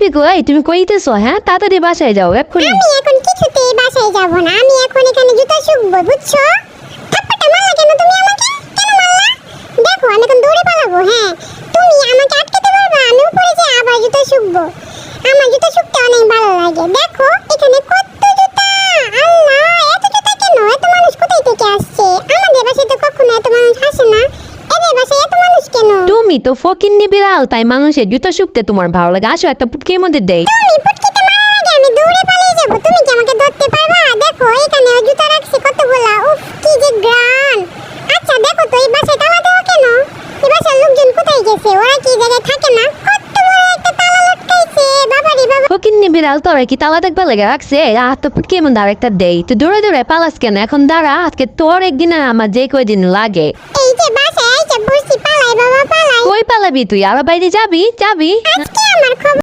পিকু, এই তুমি কইতেছো? হ্যাঁ, তাড়াতাড়ি বাসায় যাও এক্ষুনি। আমি এখন কিছুতেই বাসায় যাব না, আমি এখন এখানে জুতা শুকবো, বুঝছো? থাপ্পড়টা মারলা কেন তুমি আমাকে? কেন মারলা? দেখো আমি এখন দৌড়ে পালাবো। হ্যাঁ, তুমি আমাকে আটকাতে পারবা? আমি উপরে যাই আবার জুতা শুকবো। আমার জুতা শুকতে অনেক ভালো লাগে। দেখো এখানে কত জুতা! আল্লাহ, এত জুতা কেন? এত মানুষ কোথায় থেকে আসছে? আমাদের বাসায় তো কখনো এত মানুষ আসে না। এদের বাসায় এত মানুষ কেন? তুমি তো ফকিন্নি বিড়াল, তাই মানুষের জুতো শুকতে তোমার ভালো লাগে। আসো একটা পুটকির মধ্যে দেই। তুমি পুটকিতে মারার আগে আমি দৌড়ে পালিয়ে যাব। তুমি কি আমাকে ধরতে পারবা? দেখো এখানে জুতা রাখছি কতগুলা। উফ, কি যে গ্রান! আচ্ছা দেখো তো, এই বাসায় তালা দেওয়া কেন? এই বাসার লোকজন কোথায় গেছে? ওরা কি এই জায়গায় থাকে না? কত বড় একটা তালা লটকাইছে! বাবারে বাবা! ফকিন্নি বিড়াল, তোরা কি তালা দেখবা লেগে রাখছে? তো পুটকির মধ্যে আরেকটা দেই। তুই দৌড়ে দৌড়ে পালাস কেন? এখন দাঁড়া, আজকে তোর একদিনে আমার যে কয়দিন লাগে। এই যে বাসায় আইসা বসছি, পালাই বাবা পালাই। কই পালাবি তুই? আরো বাইরে যাবি? আজকে আমার খবর